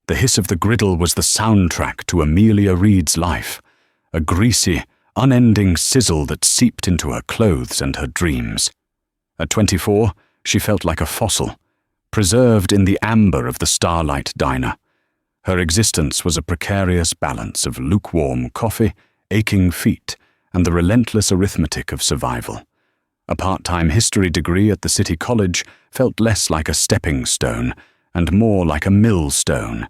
The hiss of the griddle was the soundtrack to Amelia Reed's life, a greasy, unending sizzle that seeped into her clothes and her dreams. At 24, she felt like a fossil, preserved in the amber of the Starlight Diner. Her existence was a precarious balance of lukewarm coffee, aching feet, and the relentless arithmetic of survival. A part-time history degree at the City College felt less like a stepping stone and more like a millstone,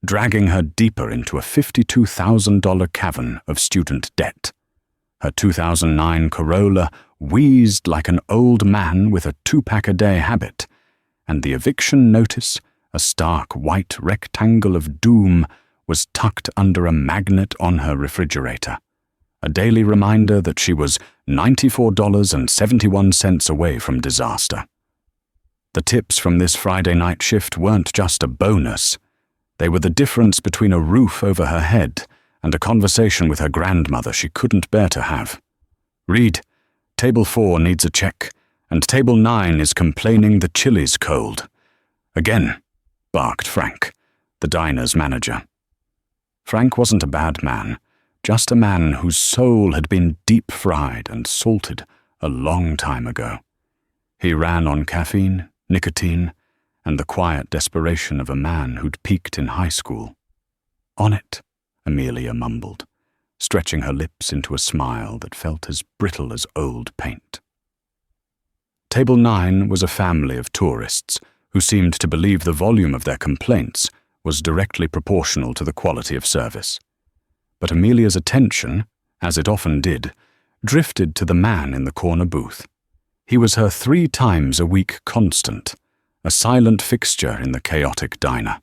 dragging her deeper into a $52,000 cavern of student debt. Her 2009 Corolla wheezed like an old man with a 2-pack-a-day habit, and the eviction notice, a stark white rectangle of doom, was tucked under a magnet on her refrigerator, a daily reminder that she was $94.71 away from disaster. The tips from this Friday night shift weren't just a bonus. They were the difference between a roof over her head and a conversation with her grandmother she couldn't bear to have. "Reed, table 4 needs a check, and table 9 is complaining the chili's cold." "Again," barked Frank, the diner's manager. Frank wasn't a bad man, just a man whose soul had been deep-fried and salted a long time ago. He ran on caffeine, nicotine, and the quiet desperation of a man who'd peaked in high school. "On it," Amelia mumbled, stretching her lips into a smile that felt as brittle as old paint. Table 9 was a family of tourists who seemed to believe the volume of their complaints was directly proportional to the quality of service. But Amelia's attention, as it often did, drifted to the man in the corner booth. He was her 3 times a week constant, a silent fixture in the chaotic diner.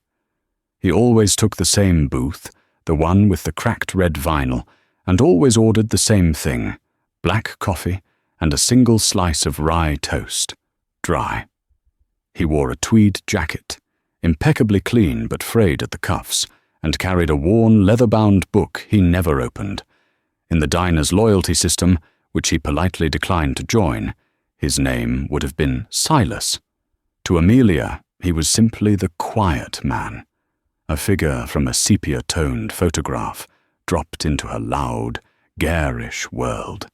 He always took the same booth, the one with the cracked red vinyl, and always ordered the same thing, black coffee and a single slice of rye toast, dry. He wore a tweed jacket, impeccably clean but frayed at the cuffs, and carried a worn leather-bound book he never opened. In the diner's loyalty system, which he politely declined to join, his name would have been Silas. To Amelia, he was simply the quiet man, a figure from a sepia-toned photograph dropped into her loud, garish world.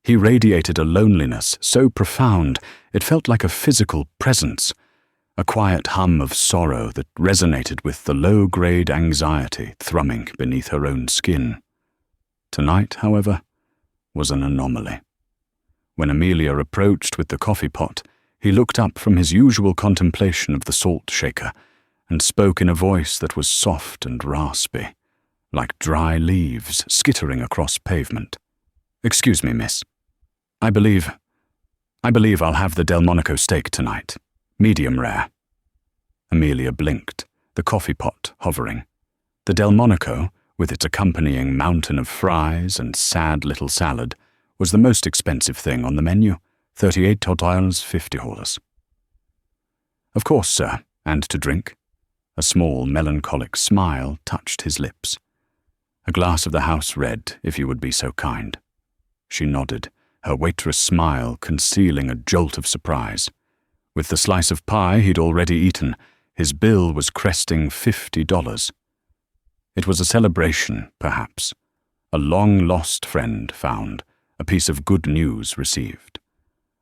He radiated a loneliness so profound it felt like a physical presence, a quiet hum of sorrow that resonated with the low-grade anxiety thrumming beneath her own skin. Tonight, however, was an anomaly. When Amelia approached with the coffee pot, he looked up from his usual contemplation of the salt shaker and spoke in a voice that was soft and raspy, like dry leaves skittering across pavement. "Excuse me, miss. I believe I'll have the Delmonico steak tonight, medium rare." Amelia blinked, the coffee pot hovering. The Delmonico, with its accompanying mountain of fries and sad little salad, was the most expensive thing on the menu, $38.50. "Of course, sir, and to drink." A small, melancholic smile touched his lips. "A glass of the house red, if you would be so kind." She nodded, her waitress smile concealing a jolt of surprise. With the slice of pie he'd already eaten, his bill was cresting $50. It was a celebration, perhaps. A long-lost friend found, a piece of good news received.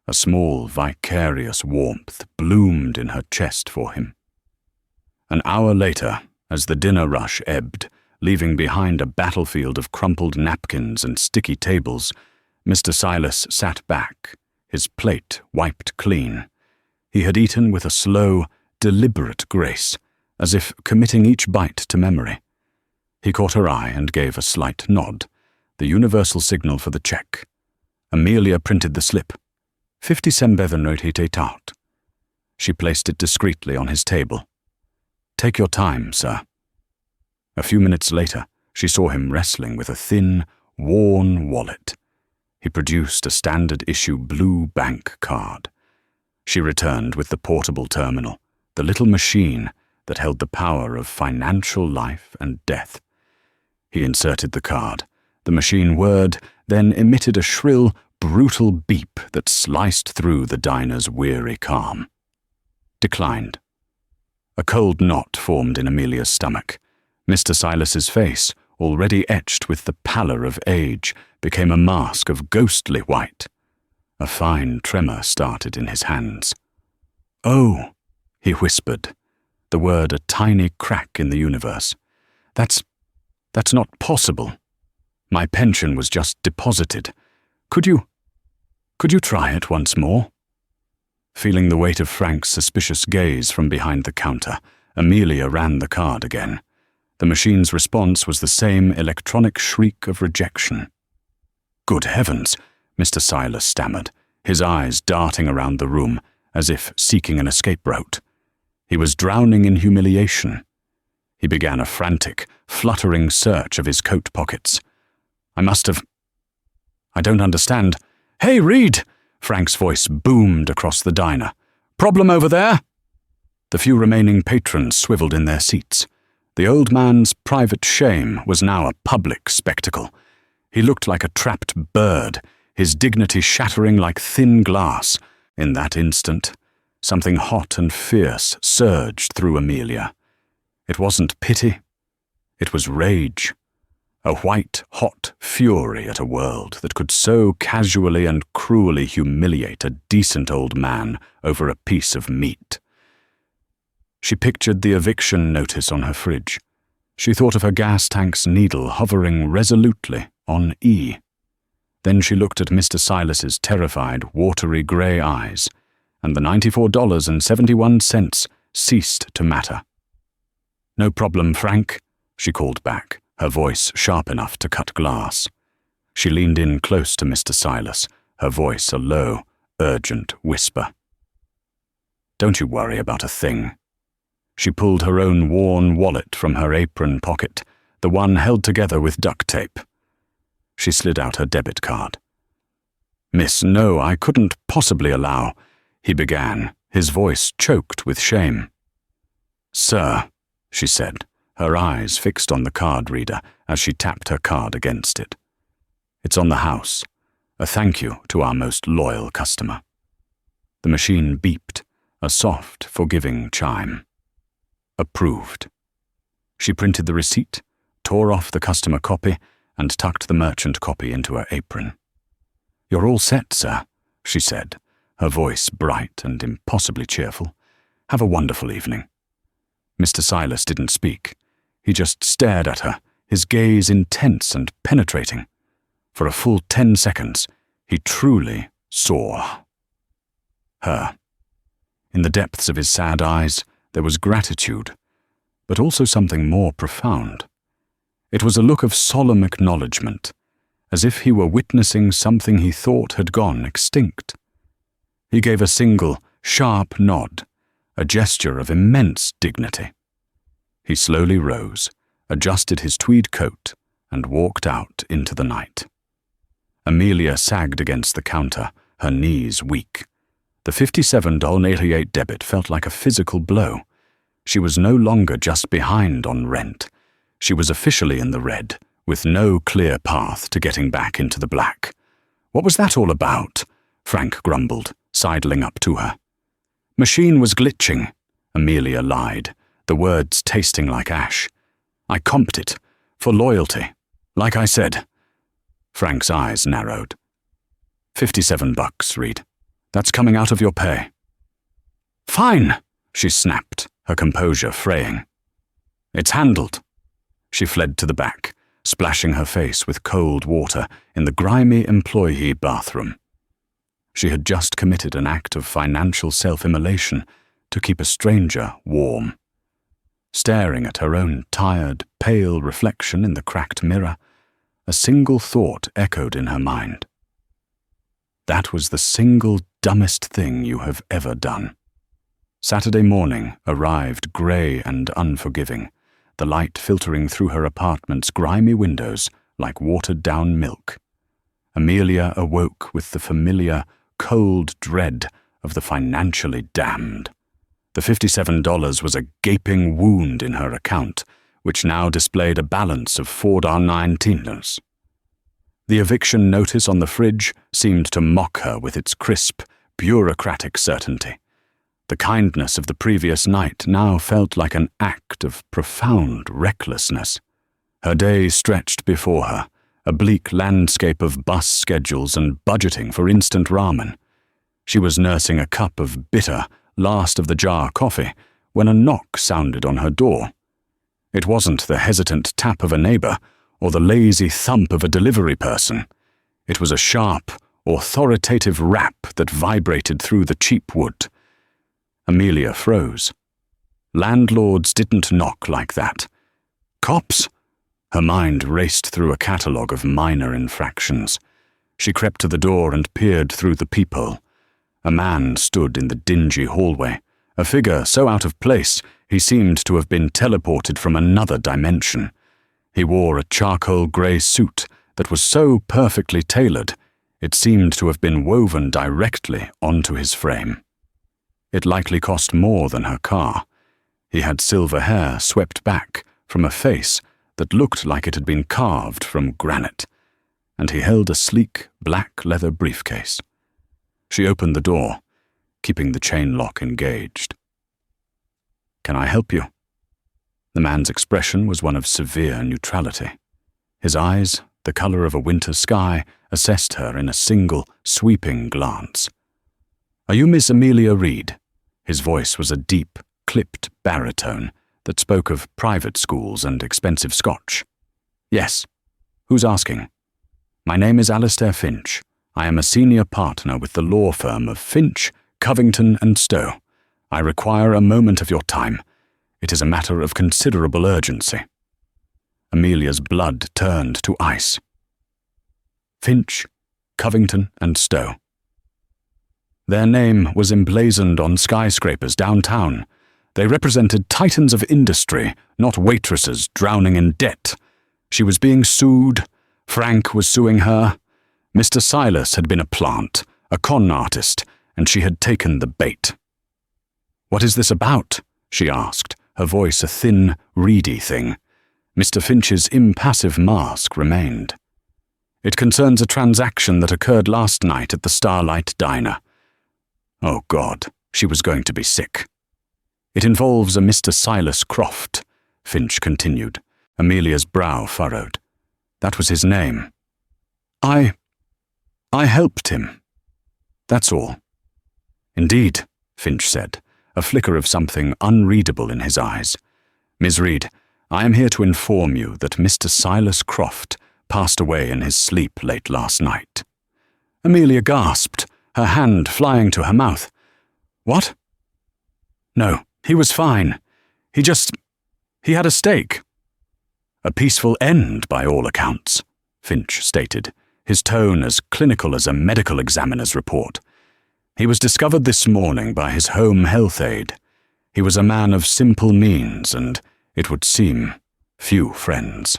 A small, vicarious warmth bloomed in her chest for him. An hour later, as the dinner rush ebbed, leaving behind a battlefield of crumpled napkins and sticky tables, Mr. Silas sat back, his plate wiped clean. He had eaten with a slow, deliberate grace, as if committing each bite to memory. He caught her eye and gave a slight nod, the universal signal for the check. Amelia printed the slip. 50 sembevenrötite tart. She placed it discreetly on his table. "Take your time, sir." A few minutes later, she saw him wrestling with a thin, worn wallet. He produced a standard-issue blue bank card. She returned with the portable terminal, the little machine that held the power of financial life and death. He inserted the card. The machine whirred, then emitted a shrill, brutal beep that sliced through the diner's weary calm. Declined. A cold knot formed in Amelia's stomach. Mr. Silas's face, already etched with the pallor of age, became a mask of ghostly white. A fine tremor started in his hands. "Oh," he whispered, the word a tiny crack in the universe. That's not possible. My pension was just deposited. Could you try it once more?" Feeling the weight of Frank's suspicious gaze from behind the counter, Amelia ran the card again. The machine's response was the same electronic shriek of rejection. "Good heavens," Mr. Silas stammered, his eyes darting around the room as if seeking an escape route. He was drowning in humiliation. He began a frantic, fluttering search of his coat pockets. I don't understand." "Hey, Reed!" Frank's voice boomed across the diner. "Problem over there?" The few remaining patrons swiveled in their seats. The old man's private shame was now a public spectacle. He looked like a trapped bird, his dignity shattering like thin glass. In that instant, something hot and fierce surged through Amelia. It wasn't pity. It was rage. A white-hot fury at a world that could so casually and cruelly humiliate a decent old man over a piece of meat. She pictured the eviction notice on her fridge. She thought of her gas tank's needle hovering resolutely on E. Then she looked at Mr. Silas's terrified, watery grey eyes, and the $94.71 ceased to matter. "No problem, Frank," she called back, her voice sharp enough to cut glass. She leaned in close to Mr. Silas, her voice a low, urgent whisper. "Don't you worry about a thing." She pulled her own worn wallet from her apron pocket, the one held together with duct tape. She slid out her debit card. "Miss, no, I couldn't possibly allow," he began, his voice choked with shame. "Sir," she said, her eyes fixed on the card reader as she tapped her card against it. "It's on the house. A thank you to our most loyal customer." The machine beeped, a soft, forgiving chime. Approved. She printed the receipt, tore off the customer copy, and tucked the merchant copy into her apron. "You're all set, sir," she said, her voice bright and impossibly cheerful. "Have a wonderful evening." Mr. Silas didn't speak. He just stared at her, his gaze intense and penetrating. For a full 10 seconds, he truly saw her. In the depths of his sad eyes, there was gratitude, but also something more profound. It was a look of solemn acknowledgement, as if he were witnessing something he thought had gone extinct. He gave a single, sharp nod, a gesture of immense dignity. He slowly rose, adjusted his tweed coat, and walked out into the night. Amelia sagged against the counter, her knees weak. The $57.88 debit felt like a physical blow. She was no longer just behind on rent. She was officially in the red, with no clear path to getting back into the black. "What was that all about?" Frank grumbled, sidling up to her. "Machine was glitching," Amelia lied, the words tasting like ash. "I comped it, for loyalty, like I said." Frank's eyes narrowed. $57, Reed. That's coming out of your pay." "Fine," she snapped, her composure fraying. "It's handled." She fled to the back, splashing her face with cold water in the grimy employee bathroom. She had just committed an act of financial self-immolation to keep a stranger warm. Staring at her own tired, pale reflection in the cracked mirror, a single thought echoed in her mind. That was the single dumbest thing you have ever done. Saturday morning arrived grey and unforgiving, the light filtering through her apartment's grimy windows like watered-down milk. Amelia awoke with the familiar, cold dread of the financially damned. The $57 was a gaping wound in her account, which now displayed a balance of $4.19. The eviction notice on the fridge seemed to mock her with its crisp, bureaucratic certainty. The kindness of the previous night now felt like an act of profound recklessness. Her day stretched before her, a bleak landscape of bus schedules and budgeting for instant ramen. She was nursing a cup of bitter, last-of-the-jar coffee when a knock sounded on her door. It wasn't the hesitant tap of a neighbor or the lazy thump of a delivery person. It was a sharp, authoritative rap that vibrated through the cheap wood. Amelia froze. Landlords didn't knock like that. Cops? Her mind raced through a catalogue of minor infractions. She crept to the door and peered through the peephole. A man stood in the dingy hallway, a figure so out of place he seemed to have been teleported from another dimension. He wore a charcoal grey suit that was so perfectly tailored it seemed to have been woven directly onto his frame. It likely cost more than her car. He had silver hair swept back from a face that looked like it had been carved from granite, and he held a sleek black leather briefcase. She opened the door, keeping the chain lock engaged. "Can I help you?" The man's expression was one of severe neutrality. His eyes, the color of a winter sky, assessed her in a single, sweeping glance. "Are you Miss Amelia Reed?" His voice was a deep, clipped baritone that spoke of private schools and expensive scotch. "Yes. Who's asking?" "My name is Alistair Finch. I am a senior partner with the law firm of Finch, Covington and Stowe. I require a moment of your time. It is a matter of considerable urgency." Amelia's blood turned to ice. Finch, Covington and Stowe. Their name was emblazoned on skyscrapers downtown. They represented titans of industry, not waitresses drowning in debt. She was being sued. Frank was suing her. Mr. Silas had been a plant, a con artist, and she had taken the bait. "What is this about?" she asked, her voice a thin, reedy thing. Mr. Finch's impassive mask remained. "It concerns a transaction that occurred last night at the Starlight Diner." Oh God, she was going to be sick. "It involves a Mr. Silas Croft," Finch continued. Amelia's brow furrowed. "That was his name. I helped him. That's all." "Indeed," Finch said, a flicker of something unreadable in his eyes. "Ms. Reed, I am here to inform you that Mr. Silas Croft passed away in his sleep late last night." Amelia gasped, her hand flying to her mouth. "What?" "No, he was fine. He had a stake." "A peaceful end, by all accounts," Finch stated, his tone as clinical as a medical examiner's report. "He was discovered this morning by his home health aide. He was a man of simple means and, it would seem, few friends."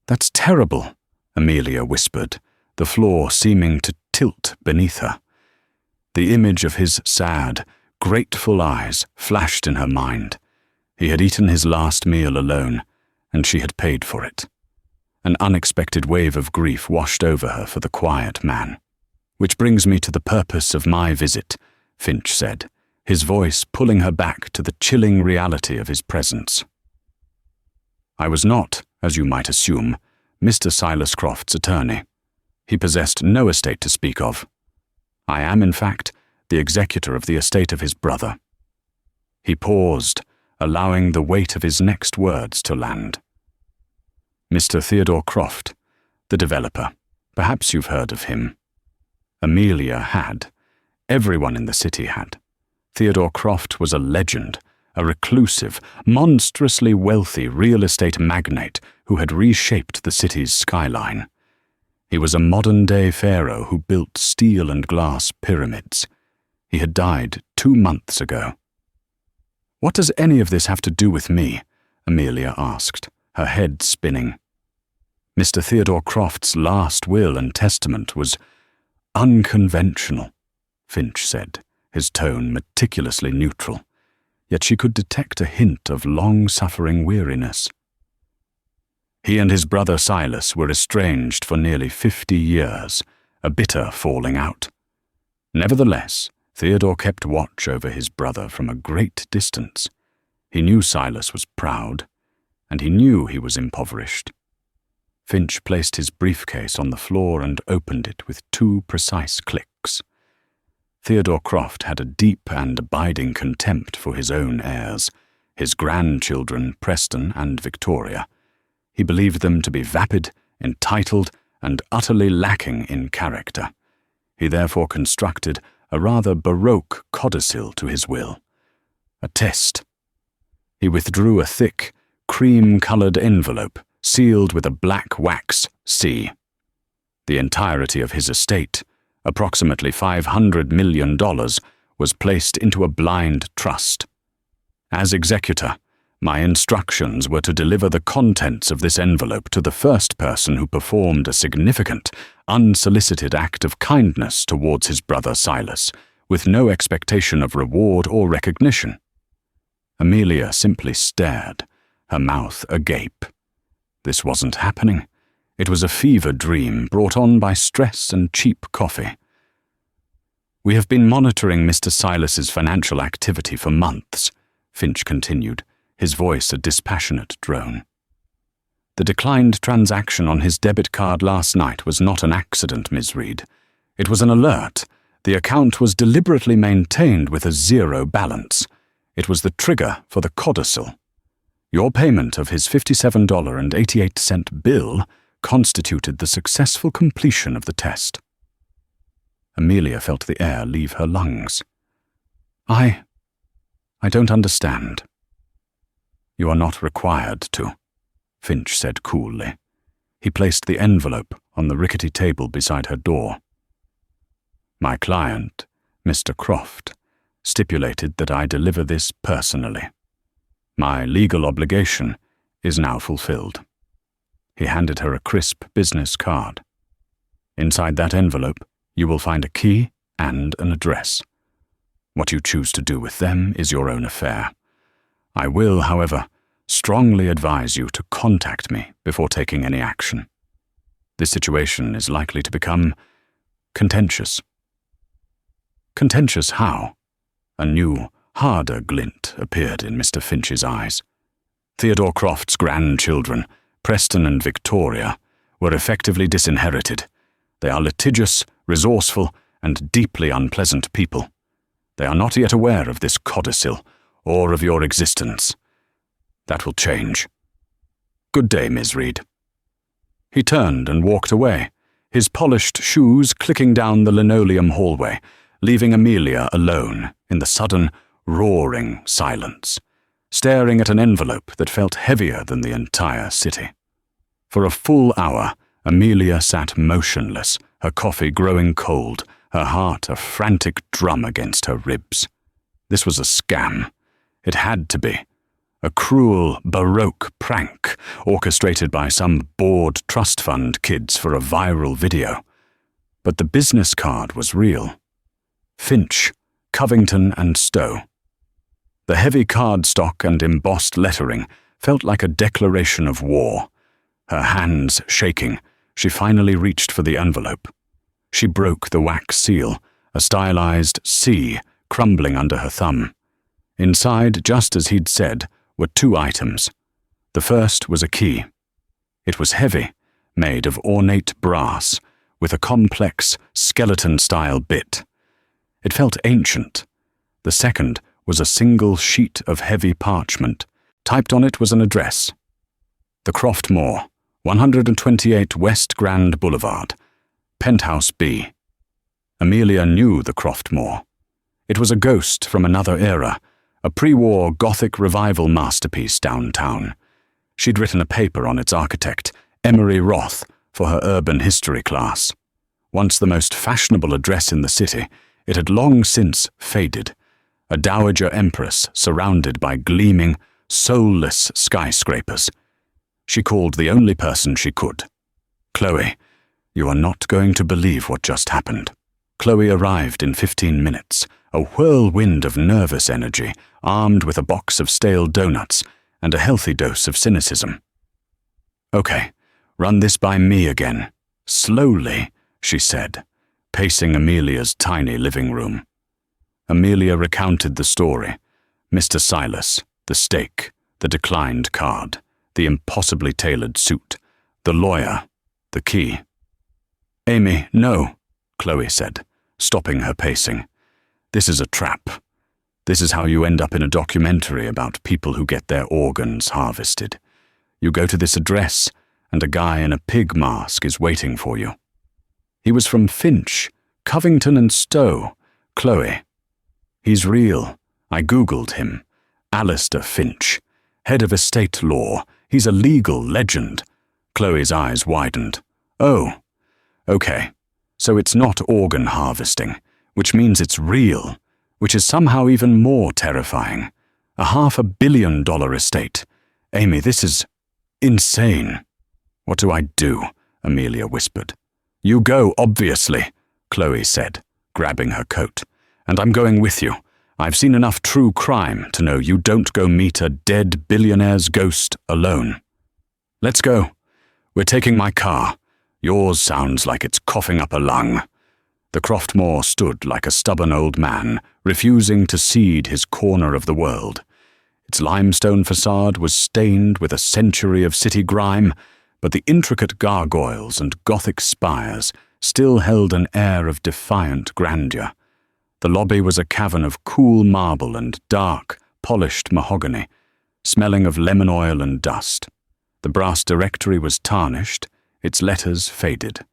"That's terrible," Amelia whispered, the floor seeming to tilt beneath her. The image of his sad, grateful eyes flashed in her mind. He had eaten his last meal alone, and she had paid for it. An unexpected wave of grief washed over her for the quiet man. "Which brings me to the purpose of my visit," Finch said, his voice pulling her back to the chilling reality of his presence. "I was not, as you might assume, Mr. Silas Croft's attorney. He possessed no estate to speak of. I am, in fact, the executor of the estate of his brother." He paused, allowing the weight of his next words to land. "Mr. Theodore Croft, the developer. Perhaps you've heard of him." Amelia had. Everyone in the city had. Theodore Croft was a legend, a reclusive, monstrously wealthy real estate magnate who had reshaped the city's skyline. He was a modern-day pharaoh who built steel and glass pyramids. He had died 2 months ago. "What does any of this have to do with me?" Amelia asked, her head spinning. "Mr. Theodore Croft's last will and testament was unconventional," Finch said, his tone meticulously neutral, yet she could detect a hint of long-suffering weariness. "He and his brother Silas were estranged for nearly 50 years, a bitter falling out. Nevertheless, Theodore kept watch over his brother from a great distance. He knew Silas was proud, and he knew he was impoverished. Finch placed his briefcase on the floor and opened it with 2 precise clicks. Theodore Croft had a deep and abiding contempt for his own heirs, his grandchildren Preston and Victoria. He believed them to be vapid, entitled, and utterly lacking in character. He therefore constructed a rather baroque codicil to his will. A test. He withdrew a thick, cream-coloured envelope sealed with a black wax C. The entirety of his estate, approximately $500 million, was placed into a blind trust. As executor, my instructions were to deliver the contents of this envelope to the first person who performed a significant, unsolicited act of kindness towards his brother Silas, with no expectation of reward or recognition. Amelia simply stared, her mouth agape. This wasn't happening. It was a fever dream brought on by stress and cheap coffee. "We have been monitoring Mr. Silas's financial activity for months," Finch continued, his voice a dispassionate drone. "The declined transaction on his debit card last night was not an accident, Ms. Reed. It was an alert. The account was deliberately maintained with a 0 balance. It was the trigger for the codicil. Your payment of his $57.88 bill constituted the successful completion of the test." Amelia felt the air leave her lungs. I don't understand." "You are not required to," Finch said coolly. He placed the envelope on the rickety table beside her door. "My client, Mr. Croft, stipulated that I deliver this personally. My legal obligation is now fulfilled." He handed her a crisp business card. "Inside that envelope, you will find a key and an address. What you choose to do with them is your own affair. I will, however, strongly advise you to contact me before taking any action. This situation is likely to become contentious." "Contentious how?" A new, harder glint appeared in Mr. Finch's eyes. Theodore Croft's grandchildren, Preston and Victoria, were effectively disinherited. They are litigious, resourceful, and deeply unpleasant people. They are not yet aware of this codicil, or of your existence. That will change. Good day, Ms. Reed." He turned and walked away, his polished shoes clicking down the linoleum hallway, leaving Amelia alone in the sudden, roaring silence, staring at an envelope that felt heavier than the entire city. For a full hour, Amelia sat motionless, her coffee growing cold, her heart a frantic drum against her ribs. This was a scam. It had to be. A cruel, baroque prank orchestrated by some bored trust fund kids for a viral video. But the business card was real. Finch, Covington and Stowe. The heavy cardstock and embossed lettering felt like a declaration of war. Her hands shaking, she finally reached for the envelope. She broke the wax seal, a stylized C crumbling under her thumb. Inside, just as he'd said, were 2 items. The first was a key. It was heavy, made of ornate brass, with a complex, skeleton-style bit. It felt ancient. The second was a single sheet of heavy parchment. Typed on it was an address. The Croftmore, 128 West Grand Boulevard, Penthouse B. Amelia knew the Croftmore. It was a ghost from another era, a pre-war Gothic revival masterpiece downtown. She'd written a paper on its architect, Emery Roth, for her urban history class. Once the most fashionable address in the city, it had long since faded, a dowager empress surrounded by gleaming, soulless skyscrapers. She called the only person she could. "Chloe, you are not going to believe what just happened." Chloe arrived in 15 minutes, a whirlwind of nervous energy, armed with a box of stale donuts and a healthy dose of cynicism. "Okay, run this by me again. Slowly," she said, pacing Amelia's tiny living room. Amelia recounted the story. Mr. Silas, the steak, the declined card, the impossibly tailored suit, the lawyer, the key. "Amy, no," Chloe said, stopping her pacing. "This is a trap. This is how you end up in a documentary about people who get their organs harvested. You go to this address, and a guy in a pig mask is waiting for you. He was from Finch, Covington and Stowe, Chloe. He's real. I Googled him. Alistair Finch, head of estate law. He's a legal legend." Chloe's eyes widened. "Oh, okay. So it's not organ harvesting, which means it's real, which is somehow even more terrifying. A $500 million estate. Amy, this is insane." "What do I do?" Amelia whispered. "You go, obviously," Chloe said, grabbing her coat. "And I'm going with you. I've seen enough true crime to know you don't go meet a dead billionaire's ghost alone. Let's go. We're taking my car. Yours sounds like it's coughing up a lung." The Croftmore stood like a stubborn old man, refusing to cede his corner of the world. Its limestone facade was stained with a century of city grime, but the intricate gargoyles and Gothic spires still held an air of defiant grandeur. The lobby was a cavern of cool marble and dark, polished mahogany, smelling of lemon oil and dust. The brass directory was tarnished, its letters faded.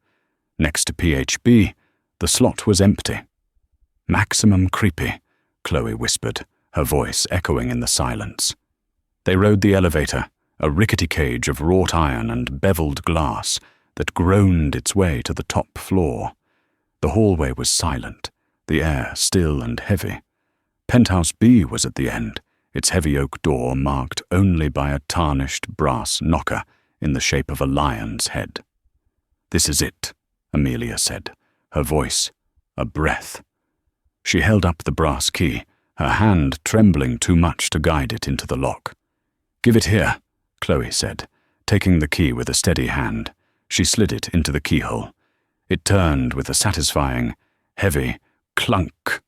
Next to PHB, the slot was empty. "Maximum creepy," Chloe whispered, her voice echoing in the silence. They rode the elevator, a rickety cage of wrought iron and beveled glass that groaned its way to the top floor. The hallway was silent, the air still and heavy. Penthouse B was at the end, its heavy oak door marked only by a tarnished brass knocker in the shape of a lion's head. "This is it," Amelia said, her voice a breath. She held up the brass key, her hand trembling too much to guide it into the lock. "Give it here," Chloe said, taking the key with a steady hand. She slid it into the keyhole. It turned with a satisfying, heavy clunk.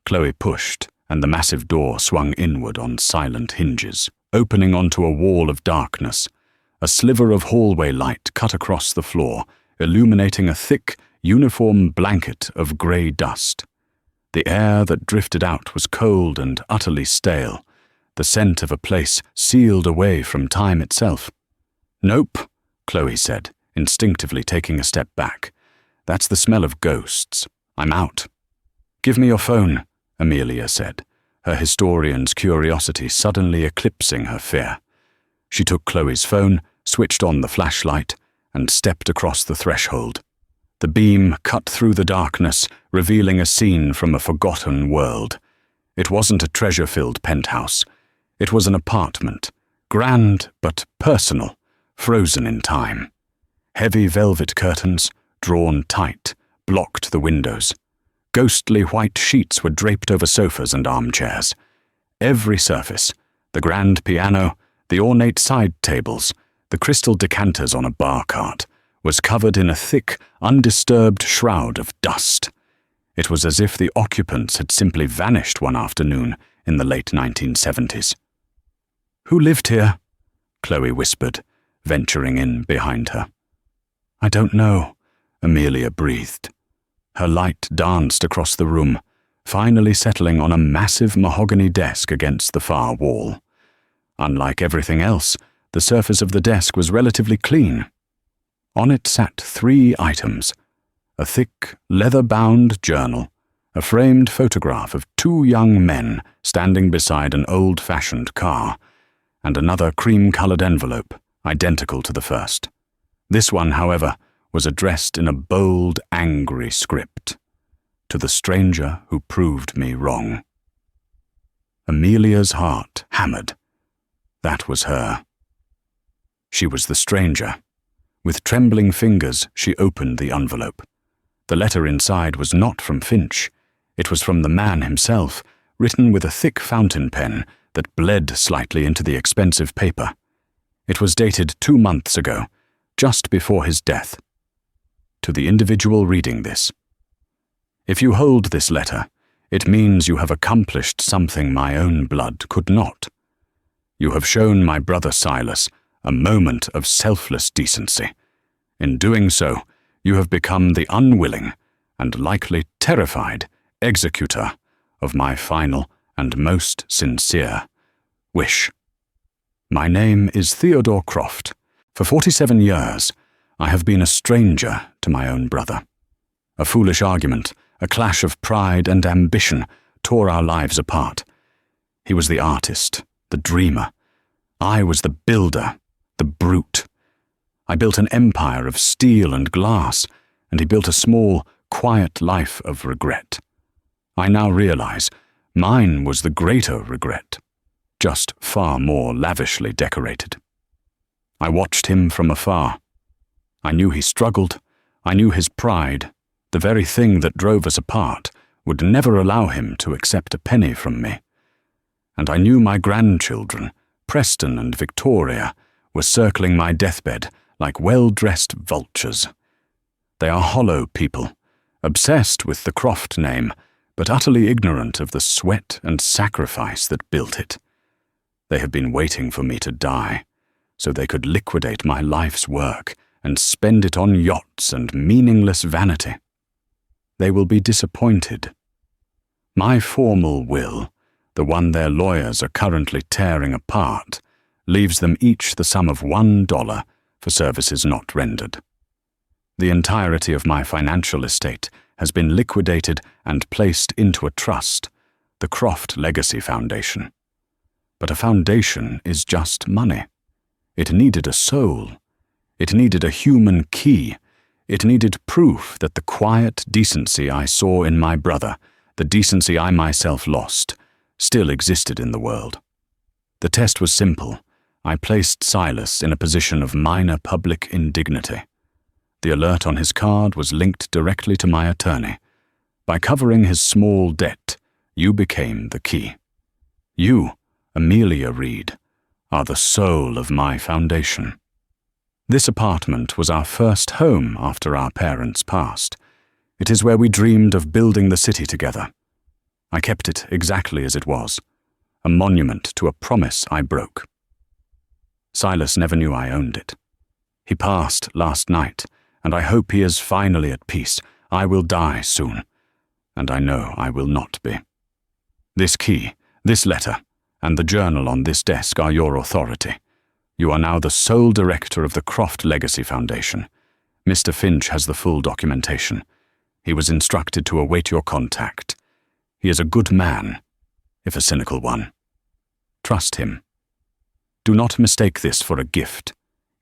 Chloe pushed, and the massive door swung inward on silent hinges, opening onto a wall of darkness. A sliver of hallway light cut across the floor, illuminating a thick, uniform blanket of grey dust. The air that drifted out was cold and utterly stale, the scent of a place sealed away from time itself. "Nope," Chloe said, instinctively taking a step back. "That's the smell of ghosts. I'm out." "Give me your phone," Amelia said, her historian's curiosity suddenly eclipsing her fear. She took Chloe's phone, switched on the flashlight, and stepped across the threshold. The beam cut through the darkness, revealing a scene from a forgotten world. It wasn't a treasure-filled penthouse. It was an apartment, grand but personal, frozen in time. Heavy velvet curtains, drawn tight, blocked the windows. Ghostly white sheets were draped over sofas and armchairs. Every surface, the grand piano, the ornate side tables, the crystal decanters on a bar cart, was covered in a thick, undisturbed shroud of dust. It was as if the occupants had simply vanished one afternoon in the late 1970s. "Who lived here?" Chloe whispered, venturing in behind her. "I don't know," Amelia breathed. Her light danced across the room, finally settling on a massive mahogany desk against the far wall. Unlike everything else, the surface of the desk was relatively clean. On it sat 3 items: a thick, leather-bound journal, a framed photograph of 2 young men standing beside an old-fashioned car, and another cream-colored envelope, identical to the first. This one, however, was addressed in a bold, angry script. "To the stranger who proved me wrong." Amelia's heart hammered. That was her. She was the stranger. With trembling fingers, she opened the envelope. The letter inside was not from Finch. It was from the man himself, written with a thick fountain pen that bled slightly into the expensive paper. It was dated 2 months ago, just before his death. To the individual reading this: "If you hold this letter, It means you have accomplished something my own blood could not. You have shown my brother Silas a moment of selfless decency. In doing so, you have become the unwilling and likely terrified executor of my final and most sincere wish. My name is Theodore Croft. For 47 years, I have been a stranger to my own brother. A foolish argument, a clash of pride and ambition tore our lives apart. He was the artist, the dreamer. I was the builder, the brute. I built an empire of steel and glass, and he built a small, quiet life of regret. I now realize mine was the greater regret, just far more lavishly decorated. I watched him from afar. I knew he struggled. I knew his pride, the very thing that drove us apart, would never allow him to accept a penny from me. And I knew my grandchildren, Preston and Victoria, were circling my deathbed like well-dressed vultures. They are hollow people, obsessed with the Croft name, but utterly ignorant of the sweat and sacrifice that built it. They have been waiting for me to die, so they could liquidate my life's work and spend it on yachts and meaningless vanity. They will be disappointed. My formal will, the one their lawyers are currently tearing apart, leaves them each the sum of $1 for services not rendered. The entirety of my financial estate has been liquidated and placed into a trust, the Croft Legacy Foundation. But a foundation is just money. It needed a soul. It needed a human key. It needed proof that the quiet decency I saw in my brother, the decency I myself lost, still existed in the world. The test was simple. I placed Silas in a position of minor public indignity. The alert on his card was linked directly to my attorney. By covering his small debt, you became the key. You, Amelia Reed, are the soul of my foundation. This apartment was our first home after our parents passed. It is where we dreamed of building the city together. I kept it exactly as it was, a monument to a promise I broke. Silas never knew I owned it. He passed last night, and I hope he is finally at peace. I will die soon, and I know I will not be. This key, this letter, and the journal on this desk are your authority. You are now the sole director of the Croft Legacy Foundation. Mr. Finch has the full documentation. He was instructed to await your contact. He is a good man, if a cynical one. Trust him. Do not mistake this for a gift.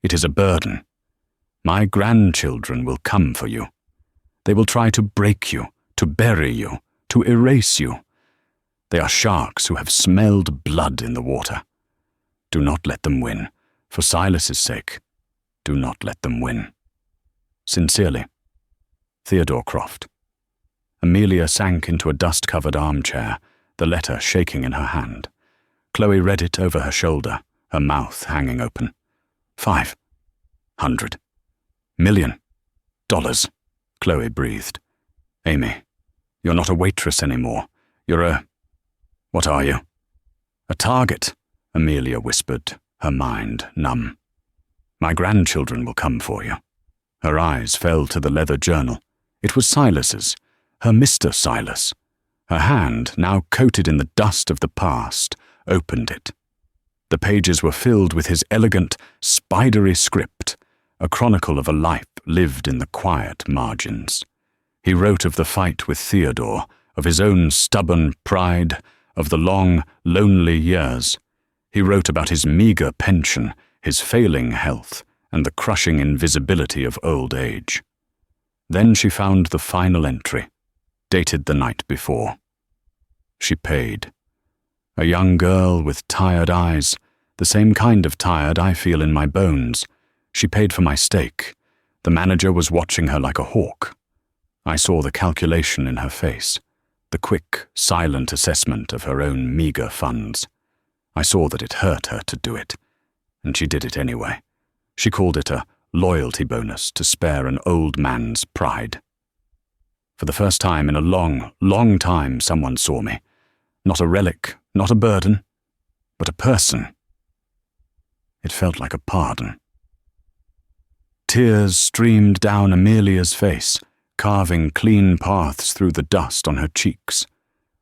It is a burden. My grandchildren will come for you. They will try to break you, to bury you, to erase you. They are sharks who have smelled blood in the water. Do not let them win. For Silas's sake, do not let them win. Sincerely, Theodore Croft. Amelia sank into a dust-covered armchair, the letter shaking in her hand. Chloe read it over her shoulder, her mouth hanging open. $500 million, Chloe breathed. Amy, you're not a waitress anymore. You're a... What are you? A target, Amelia whispered, her mind numb. My grandchildren will come for you. Her eyes fell to the leather journal. It was Silas's, her Mr. Silas. Her hand, now coated in the dust of the past, opened it. The pages were filled with his elegant, spidery script, a chronicle of a life lived in the quiet margins. He wrote of the fight with Theodore, of his own stubborn pride, of the long, lonely years. He wrote about his meager pension, his failing health, and the crushing invisibility of old age. Then she found the final entry, dated the night before. She paid. A young girl with tired eyes, the same kind of tired I feel in my bones. She paid for my steak. The manager was watching her like a hawk. I saw the calculation in her face, the quick, silent assessment of her own meager funds. I saw that it hurt her to do it, and she did it anyway. She called it a loyalty bonus to spare an old man's pride. For the first time in a long, long time, someone saw me. Not a relic, not a burden, but a person. It felt like a pardon. Tears streamed down Amelia's face, carving clean paths through the dust on her cheeks.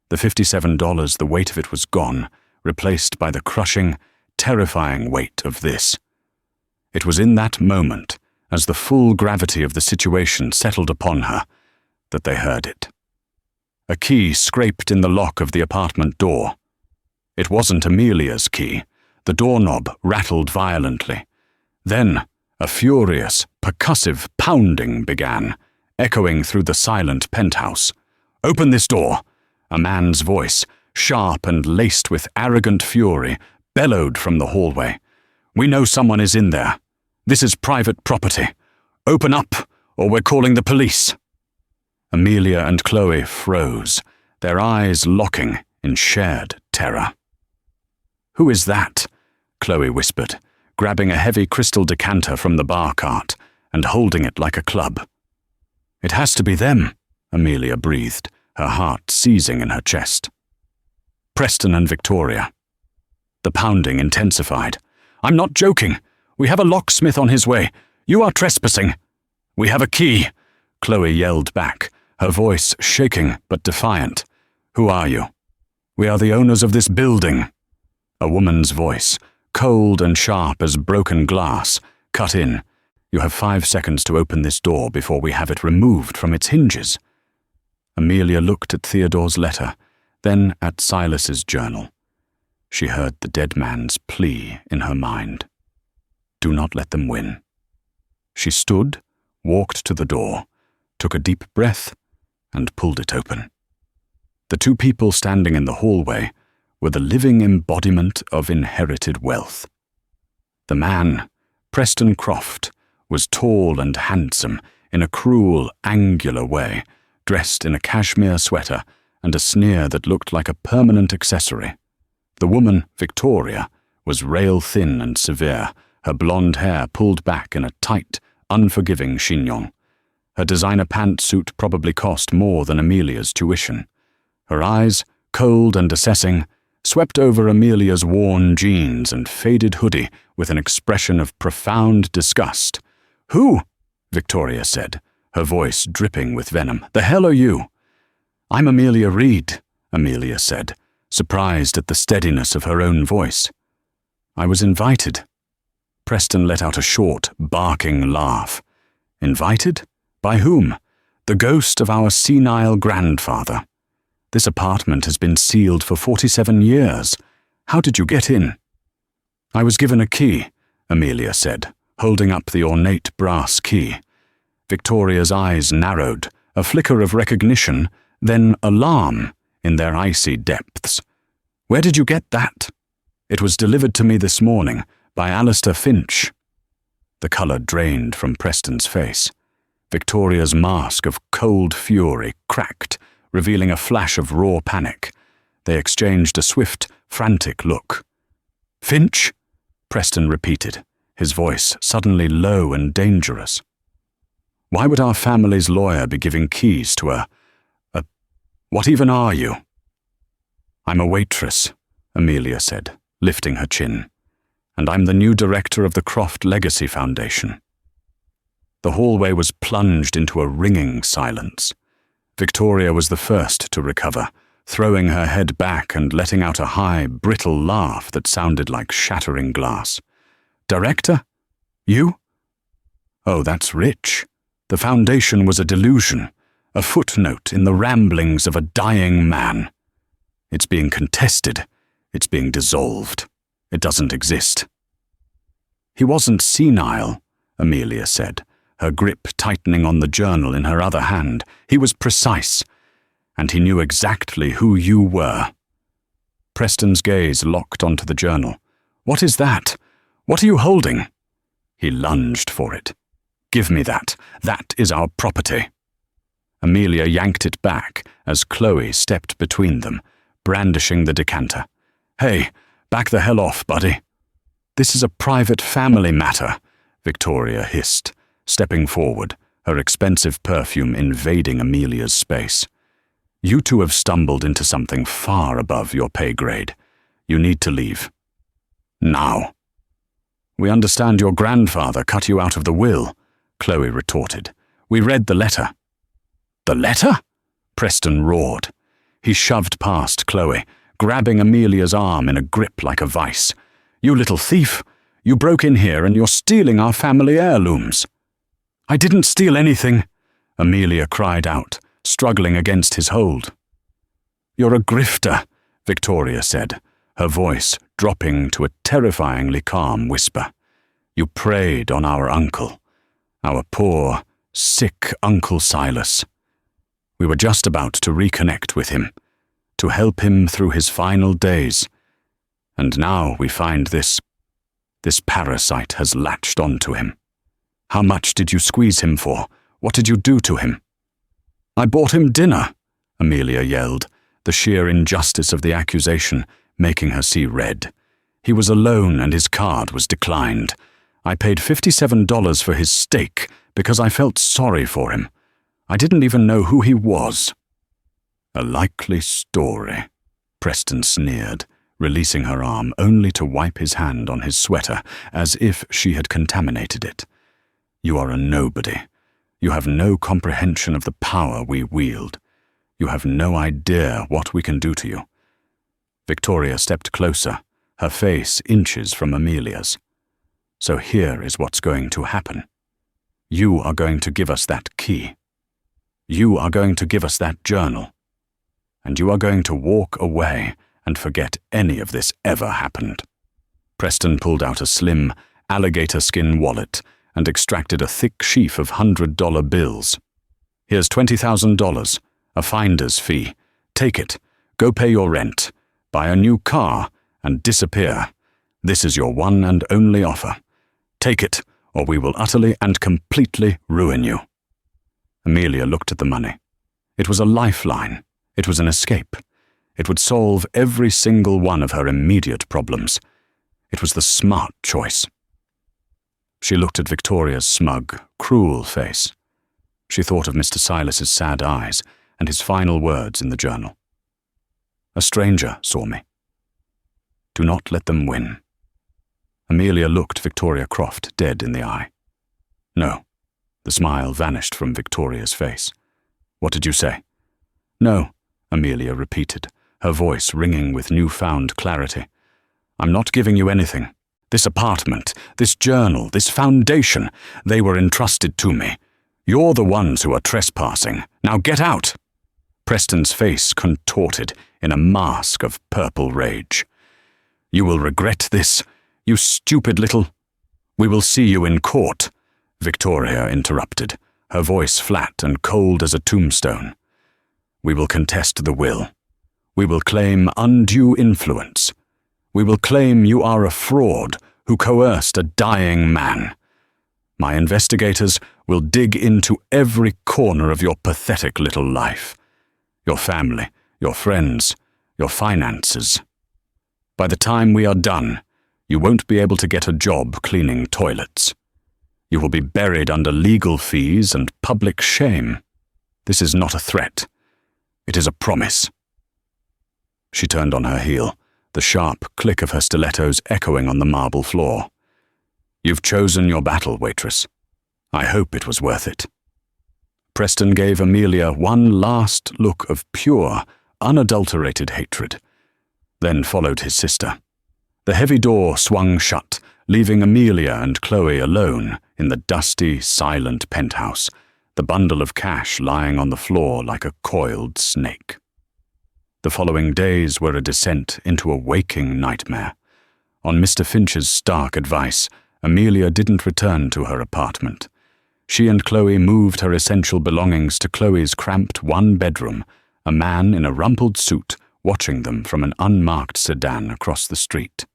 The $57, the weight of it was gone, replaced by the crushing, terrifying weight of this. It was in that moment, as the full gravity of the situation settled upon her, that they heard it. A key scraped in the lock of the apartment door. It wasn't Amelia's key. The doorknob rattled violently. Then, a furious, percussive pounding began, echoing through the silent penthouse. "Open this door!" A man's voice, sharp and laced with arrogant fury, bellowed from the hallway. "We know someone is in there. This is private property. Open up, or we're calling the police." Amelia and Chloe froze, their eyes locking in shared terror. "Who is that?" Chloe whispered, grabbing a heavy crystal decanter from the bar cart and holding it like a club. "It has to be them," Amelia breathed, her heart seizing in her chest. "Preston and Victoria." The pounding intensified. "I'm not joking. We have a locksmith on his way. You are trespassing." "We have a key," Chloe yelled back, her voice shaking but defiant. "Who are you?" "We are the owners of this building." A woman's voice, cold and sharp as broken glass, cut in. "You have 5 seconds to open this door before we have it removed from its hinges." Amelia looked at Theodore's letter, then at Silas's journal. She heard the dead man's plea in her mind. Do not let them win. She stood, walked to the door, took a deep breath, and pulled it open. The two people standing in the hallway were the living embodiment of inherited wealth. The man, Preston Croft, was tall and handsome in a cruel, angular way, dressed in a cashmere sweater and a sneer that looked like a permanent accessory. The woman, Victoria, was rail-thin and severe, her blonde hair pulled back in a tight, unforgiving chignon. Her designer pantsuit probably cost more than Amelia's tuition. Her eyes, cold and assessing, swept over Amelia's worn jeans and faded hoodie with an expression of profound disgust. "Who?" Victoria said, her voice dripping with venom. "The hell are you?" "I'm Amelia Reed," Amelia said, surprised at the steadiness of her own voice. "I was invited." Preston let out a short, barking laugh. "Invited? By whom?" "The ghost of our senile grandfather. This apartment has been sealed for 47 years. How did you get in?" "I was given a key," Amelia said, holding up the ornate brass key. Victoria's eyes narrowed, a flicker of recognition, then alarm in their icy depths. "Where did you get that?" "It was delivered to me this morning by Alistair Finch." The colour drained from Preston's face. Victoria's mask of cold fury cracked, revealing a flash of raw panic. They exchanged a swift, frantic look. "Finch?" Preston repeated, his voice suddenly low and dangerous. "Why would our family's lawyer be giving keys to a... What even are you?" "I'm a waitress," Amelia said, lifting her chin. "And I'm the new director of the Croft Legacy Foundation." The hallway was plunged into a ringing silence. Victoria was the first to recover, throwing her head back and letting out a high, brittle laugh that sounded like shattering glass. "Director? You? Oh, that's rich. The foundation was a delusion, a footnote in the ramblings of a dying man. It's being contested. It's being dissolved. It doesn't exist." "He wasn't senile," Amelia said, her grip tightening on the journal in her other hand. "He was precise, and he knew exactly who you were." Preston's gaze locked onto the journal. "What is that? What are you holding?" He lunged for it. "Give me that. That is our property." Amelia yanked it back as Chloe stepped between them, brandishing the decanter. "Hey, back the hell off, buddy." "This is a private family matter," Victoria hissed, stepping forward, her expensive perfume invading Amelia's space. "You two have stumbled into something far above your pay grade. You need to leave. Now." "We understand your grandfather cut you out of the will," Chloe retorted. "We read the letter." "The letter?" Preston roared. He shoved past Chloe, grabbing Amelia's arm in a grip like a vice. "You little thief! You broke in here and you're stealing our family heirlooms." "I didn't steal anything," Amelia cried out, struggling against his hold. "You're a grifter," Victoria said, her voice dropping to a terrifyingly calm whisper. "You preyed on our uncle, our poor, sick Uncle Silas. We were just about to reconnect with him, to help him through his final days. And now we find this parasite has latched onto him. How much did you squeeze him for? What did you do to him?" "I bought him dinner," Amelia yelled, the sheer injustice of the accusation making her see red. "He was alone and his card was declined. I paid $57 for his steak because I felt sorry for him. I didn't even know who he was." "A likely story," Preston sneered, releasing her arm only to wipe his hand on his sweater as if she had contaminated it. "You are a nobody. You have no comprehension of the power we wield. You have no idea what we can do to you." Victoria stepped closer, her face inches from Amelia's. "So here is what's going to happen. You are going to give us that key. You are going to give us that journal. And you are going to walk away and forget any of this ever happened." Preston pulled out a slim, alligator skin wallet and extracted a thick sheaf of $100 bills. "Here's $20,000, a finder's fee. Take it, go pay your rent, buy a new car, and disappear. This is your one and only offer. Take it, or we will utterly and completely ruin you." Amelia looked at the money. It was a lifeline. It was an escape. It would solve every single one of her immediate problems. It was the smart choice. She looked at Victoria's smug, cruel face. She thought of Mr. Silas's sad eyes and his final words in the journal. "A stranger saw me. Do not let them win." Amelia looked Victoria Croft dead in the eye. "No." The smile vanished from Victoria's face. "What did you say?" "No," Amelia repeated, her voice ringing with newfound clarity. "I'm not giving you anything. This apartment, this journal, this foundation, they were entrusted to me. You're the ones who are trespassing. Now get out!" Preston's face contorted in a mask of purple rage. "You will regret this, you stupid little—" "We will see you in court," Victoria interrupted, her voice flat and cold as a tombstone. "We will contest the will. We will claim undue influence. We will claim you are a fraud who coerced a dying man. My investigators will dig into every corner of your pathetic little life. Your family, your friends, your finances. By the time we are done, you won't be able to get a job cleaning toilets. You will be buried under legal fees and public shame. This is not a threat. It is a promise." She turned on her heel, the sharp click of her stilettos echoing on the marble floor. "You've chosen your battle, Waitress. I hope it was worth it." Preston gave Amelia one last look of pure, unadulterated hatred, then followed his sister. The heavy door swung shut, leaving Amelia and Chloe alone in the dusty, silent penthouse, the bundle of cash lying on the floor like a coiled snake. The following days were a descent into a waking nightmare. On Mr. Finch's stark advice, Amelia didn't return to her apartment. She and Chloe moved her essential belongings to Chloe's cramped one-bedroom, a man in a rumpled suit watching them from an unmarked sedan across the street.